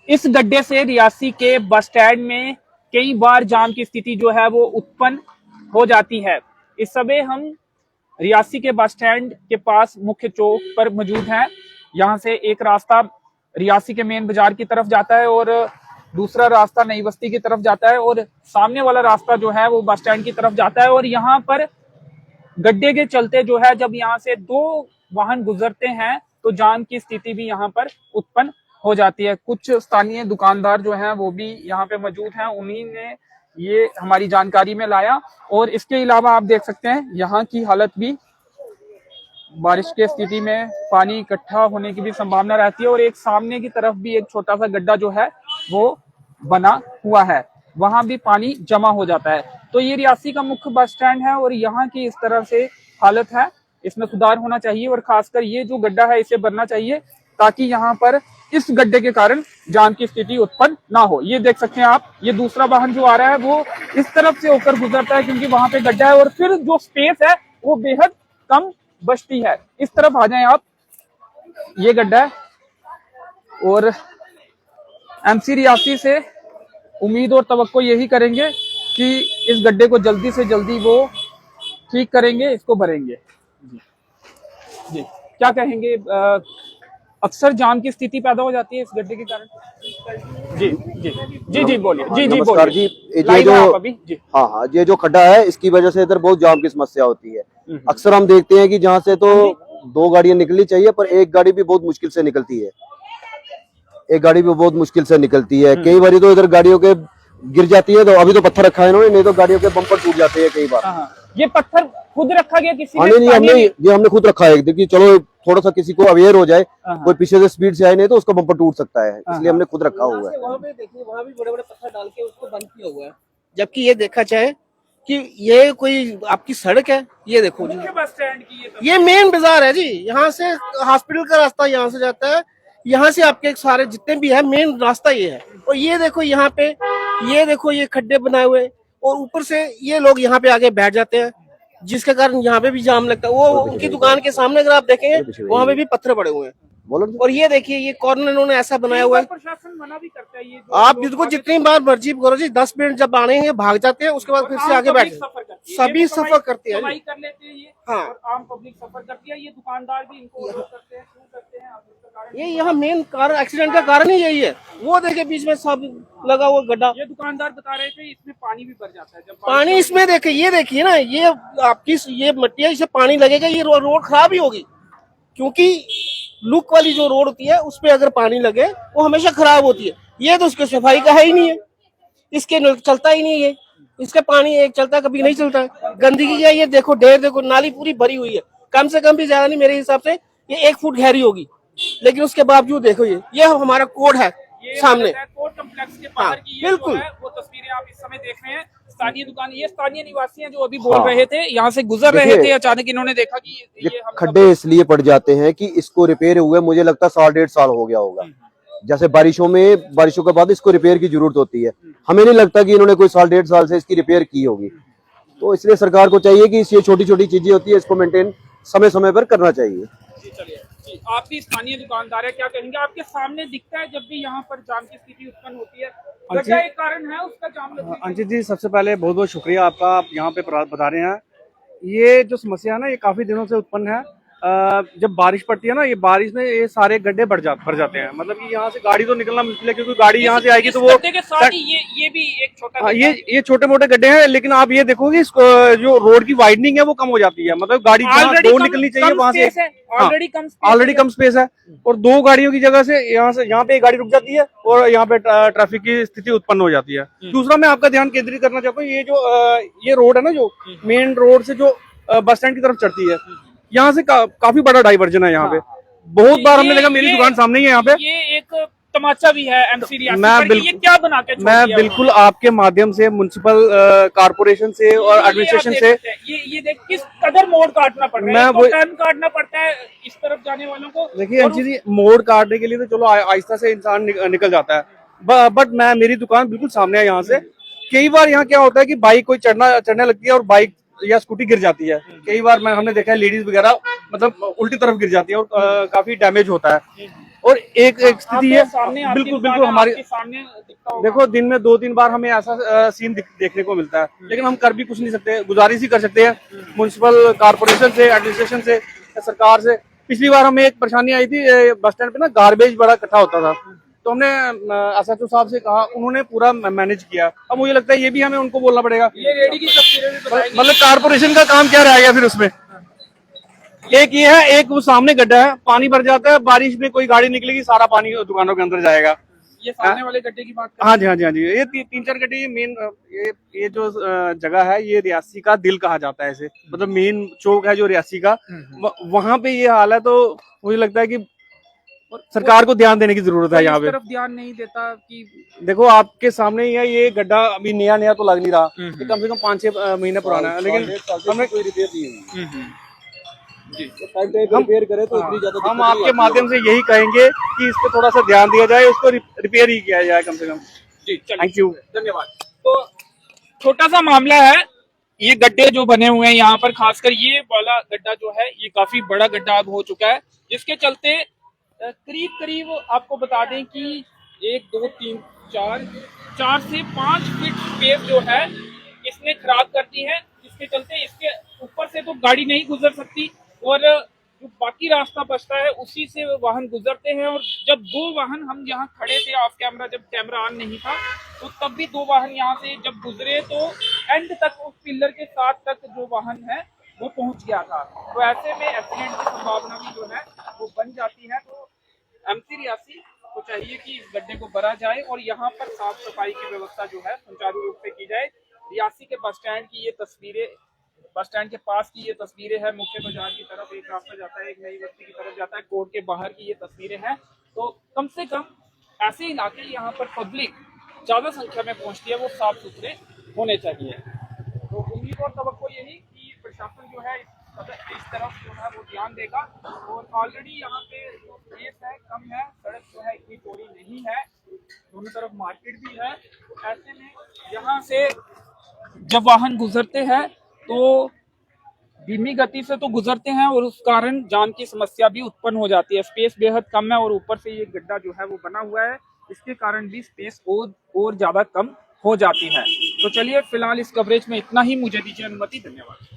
इस गड्ढे से रियासी के बस स्टैंड में कई बार जाम की स्थिति जो है वो उत्पन्न हो जाती है। इस समय हम रियासी के बस स्टैंड के पास मुख्य चौक पर मौजूद हैं। यहाँ से एक रास्ता रियासी के मेन बाजार की तरफ जाता है और दूसरा रास्ता नई बस्ती की तरफ जाता है और सामने वाला रास्ता जो है वो बस स्टैंड की तरफ जाता है। और यहाँ पर गड्ढे के चलते जो है जब यहाँ से दो वाहन गुजरते हैं तो जाम की स्थिति भी यहाँ पर उत्पन्न हो जाती है। कुछ स्थानीय दुकानदार जो हैं वो भी यहाँ पे मौजूद हैं, उन्हीं ने ये हमारी जानकारी में लाया। और इसके अलावा आप देख सकते हैं यहाँ की हालत भी, बारिश के स्थिति में पानी इकट्ठा होने की भी संभावना रहती है और एक सामने की तरफ भी एक छोटा सा गड्ढा जो है वो बना हुआ है, वहां भी पानी जमा हो जाता है। तो ये रियासी का मुख्य बस स्टैंड है और यहाँ की इस तरह से हालत है, इसमें सुधार होना चाहिए और खासकर ये जो गड्ढा है इसे भरना चाहिए ताकि यहाँ पर इस गड्ढे के कारण जाम की स्थिति उत्पन्न ना हो। ये देख सकते हैं आप, ये दूसरा वाहन जो आ रहा है वो इस तरफ से होकर गुजरता है क्योंकि वहां पे गड्ढा है और फिर जो स्पेस है वो बेहद कम बचती है। इस तरफ आ जाएं आप, ये गड्ढा है और एमसी रियासी से उम्मीद और तवक्को यही करेंगे कि इस गड्ढे को जल्दी से जल्दी वो ठीक करेंगे, इसको भरेंगे। जी जी, क्या कहेंगे? अक्सर जाम की स्थिति पैदा हो जाती है इस गड्ढे के कारण। जी जी जी जी बोलिए। जी जी नमस्कार बोलिए। जी। ये जो अभी जी हाँ, ये जो खड्डा है इसकी वजह से इधर बहुत जाम की समस्या होती है। अक्सर हम देखते हैं कि जहाँ से तो दो गाड़ियां निकलनी चाहिए पर एक गाड़ी भी बहुत मुश्किल से निकलती है, एक गाड़ी भी बहुत मुश्किल से निकलती है। कई बार तो इधर गाड़ियों के गिर जाती है, तो अभी तो पत्थर रखा है इन्होंने, नहीं तो गाड़ियों के बम्पर टूट जाते हैं कई बार। ये पत्थर खुद रखा गया किसी हाँ, ने? नहीं, ये हमने खुद रखा है कि चलो थोड़ा सा किसी को अवेयर हो जाए, कोई पीछे से स्पीड से आए नहीं तो उसका बम्पर टूट सकता है, इसलिए हमने खुद रखा हुआ है। वहाँ पे देखिए, वहाँ भी बड़े बड़े पत्थर डाल के उसको बंद किया हुआ है, जबकि ये देखा जाए कि ये कोई आपकी सड़क है। ये देखो जी, बस स्टैंड की ये मेन बाजार है जी, यहाँ से हॉस्पिटल का रास्ता यहाँ से जाता है, यहाँ से आपके सारे जितने भी है मेन रास्ता ये है। और ये देखो यहाँ पे, ये देखो ये खड्डे बनाए हुए और ऊपर से ये लोग यहाँ पे आगे बैठ जाते हैं, जिसके कारण यहाँ पे भी जाम लगता है। वो उनकी दुकान के सामने अगर आप देखेंगे वहाँ पे भी पत्थर पड़े हुए हैं। और ये देखिए ये कॉर्नर इन्होंने ऐसा बनाया हुआ है, प्रशासन मना भी करता है। ये आप जिसको जितनी बार मर्जी करो जी, 10 मिनट जब आने हैं भाग जाते हैं, उसके बाद फिर से आगे बैठ सभी सफर करते हैं कमाई कर लेते हैं ये। हाँ, और आम पब्लिक सफर करती है, ये दुकानदार भी इनको करते हैं, क्यों करते हैं आप इसका कारण? ये यहाँ मेन कारण, एक्सीडेंट का कारण ही यही है। वो देखिए बीच में सब लगा हुआ गड्ढा। ये दुकानदार बता रहे थे इसमें पानी भी भर जाता है जब पानी इसमें देखिए, ये देखिए ना, ये आपकी ये मिट्टी है, इसे पानी लगेगा, ये रोड खराब ही होगी, क्योंकि लुक वाली जो रोड होती है उस पे अगर पानी लगे वो हमेशा खराब होती है। ये तो उसके सफाई का है ही नहीं है, इसके चलता ही नहीं है, इसका पानी एक चलता कभी नहीं चलता है। गंदगी का ये देखो ढेर, देखो नाली पूरी भरी हुई है, कम से कम भी ज्यादा नहीं, मेरे हिसाब से ये 1 फुट गहरी होगी, लेकिन उसके बावजूद देखो ये हमारा कोर्ट है सामने, कोर्ट कम्प्लेक्स के बाहर की ये बिल्कुल वो तस्वीरें आप इस समय देख रहे हैं। स्थानीय दुकान, ये स्थानीय निवासी हैं जो अभी बोल रहे थे, यहाँ से गुजर रहे थे, अचानक इन्होंने देखा कि ये खड्डे इसलिए पड़ जाते हैं कि इसको रिपेयर हुए मुझे लगता है 1.5 साल हो गया होगा। जैसे बारिशों के बाद इसको रिपेयर की जरूरत होती है, हमें नहीं लगता कि इन्होंने कोई 1.5 साल से इसकी रिपेयर की होगी। तो इसलिए सरकार को चाहिए कि ये छोटी छोटी चीजें होती है, इसको मेंटेन समय समय पर करना चाहिए। आप भी स्थानीय दुकानदार है, क्या कहेंगे? आपके सामने दिखता है जब भी यहाँ पर जाम की स्थिति उत्पन्न होती है, गड्ढा एक कारण है उसका जाम लगने का? अंकित जी, सबसे पहले बहुत बहुत शुक्रिया आपका, आप यहाँ पे बता रहे हैं। ये जो समस्या है ना, ये काफी दिनों से उत्पन्न है। जब बारिश पड़ती है ना, ये बारिश में ये सारे गड्ढे भर जाते हैं, मतलब कि यहाँ से गाड़ी तो निकलना मुश्किल है, क्योंकि गाड़ी यहाँ से आएगी तो वो के साथ ही ये भी एक छोटा, ये छोटे मोटे गड्ढे हैं। लेकिन आप ये देखोगे इसको, जो रोड की वाइडनिंग है वो कम हो जाती है, मतलब गाड़ी जहाँ दो निकलनी चाहिए वहां से ऑलरेडी कम स्पेस है, और 2 गाड़ियों की जगह से यहाँ पे एक गाड़ी रुक जाती है और यहाँ पे ट्रैफिक की स्थिति उत्पन्न हो जाती है। दूसरा, मैं आपका ध्यान केंद्रित करना चाहता हूँ, ये जो ये रोड है ना, जो मेन रोड से जो बस स्टैंड की तरफ चढ़ती है, यहाँ से काफी बड़ा डाइवर्जन है यहाँ पे। बहुत बार हमने देखा, मेरी दुकान सामने ही है यहाँ पे। ये एक तमाचा भी है एमसी रियासी पर, ये क्या बना के छोड़ मैं दिया? बिल्कुल आपके माध्यम से मुनिसिपल कारपोरेशन से और एडमिनिस्ट्रेशन से ये देख किस कदर मोड़ काटना पड़ रहा है, मैं टर्न काटना पड़ता है इस तरफ जाने वालों को। देखिए जी, मोड़ काटने के लिए तो चलो आहिस्ता से इंसान निकल जाता है, बट मेरी दुकान बिल्कुल सामने है यहाँ से। कई बार यहाँ क्या होता है कि बाइक कोई चढ़ने लगती है और बाइक या स्कूटी गिर जाती है। कई बार हमने देखा है लेडीज वगैरह मतलब उल्टी तरफ गिर जाती है और काफी डैमेज होता है। और एक स्थिति है, सामने बिल्कुल बिल्कुल हमारे सामने दिखता होगा। देखो दिन में 2-3 बार हमें ऐसा सीन देखने को मिलता है, लेकिन हम कर भी कुछ नहीं सकते, गुजारिश ही कर सकते हैं म्युनिसिपल कॉर्पोरेशन से, एडमिनिस्ट्रेशन से, सरकार से। पिछली बार हमें एक परेशानी आई थी, बस स्टैंड पे ना गार्बेज बड़ा इकट्ठा होता था, तो हमने एसएचओ साहब से कहा, उन्होंने पूरा मैनेज किया। अब मुझे लगता है ये भी हमें उनको बोलना पड़ेगा। ये रेडी की तस्वीरें भी बताएंगे। मतलब कारपोरेशन का काम क्या रह गया फिर उसमें? एक ये है, एक वो सामने गड्ढा है, पानी भर जाता है, बारिश में कोई गाड़ी निकलेगी, सारा पानी दुकानों के अंदर जाएगा। ये सामने वाले गड्ढे की बात कर हाँ जी, हाँ जी, हाँ जी। ये 3-4 गड्ढे मेन, ये जो जगह है, ये रियासी का दिल कहा जाता है इसे, मतलब मेन चौक है जो रियासी का, वहां पे ये हाल है। तो मुझे लगता है कि सरकार को ध्यान देने की जरूरत है यहाँ पे। तरफ ध्यान नहीं देता कि देखो आपके सामने ही है, ये गड्ढा अभी नया तो लग नहीं रहा, ये कम से कम 5-6 महीने पुराना है, लेकिन हमें कोई रिपेयर नहीं हुई। रिपेयर करे तो इतनी ज्यादा हम आपके माध्यम से यही कहेंगे कि इस पे थोड़ा सा ध्यान दिया जाए, उसको रिपेयर ही किया जाए कम से कम। जी, थैंक यू, धन्यवाद। तो छोटा सा मामला है, ये गड्ढे जो बने हुए हैं यहाँ पर, खासकर ये वाला गड्ढा जो है, ये काफी बड़ा गड्ढा अब हो चुका है, जिसके चलते करीब करीब आपको बता दें कि 1 2 3 4 से 5 फीट स्पेस जो है इसने खराब कर दी है, जिसके चलते इसके ऊपर से तो गाड़ी नहीं गुजर सकती, और जो बाकी रास्ता बचता है उसी से वाहन गुजरते हैं। और जब 2 वाहन, हम यहाँ खड़े थे ऑफ कैमरा, जब कैमरा ऑन नहीं था, तो तब भी 2 वाहन यहाँ से जब गुजरे तो एंड तक उस पिलर के साथ तक जो वाहन है वो पहुंच गया था। तो ऐसे में एक्सीडेंट की संभावना भी जो है वो बन जाती है। तो एमसी रियासी को चाहिए कि इस गड्ढे को भरा जाए और यहाँ पर साफ सफाई की व्यवस्था जो है सुचारू रूप से की जाए। रियासी के बस स्टैंड की ये तस्वीरें, बस स्टैंड के पास की ये तस्वीरें हैं, मुख्य बाजार की तरफ एक रास्ता जाता है, एक नई बस्ती की तरफ जाता है, कोर्ट के बाहर की ये तस्वीरें हैं। तो कम से कम ऐसे इलाके यहाँ पर पब्लिक ज्यादा संख्या में पहुंचती है, वो साफ सुथरे होने चाहिए। तो उम्मीद और तवक्को यही कि प्रशासन जो है इस तरफ जो है वो ध्यान देगा। और ऑलरेडी यहाँ पे जो स्पेस है कम है, सड़क जो है इतनी चौड़ी नहीं है, दोनों तरफ मार्केट भी है। तो ऐसे में यहाँ से जब वाहन गुजरते हैं तो धीमी गति से तो गुजरते हैं, और उस कारण जान की समस्या भी उत्पन्न हो जाती है। स्पेस बेहद कम है, और ऊपर से ये गड्ढा जो है वो बना हुआ है, इसके कारण भी स्पेस और ज्यादा कम हो जाती है। तो चलिए फिलहाल इस कवरेज में इतना ही, मुझे दीजिए अनुमति, धन्यवाद।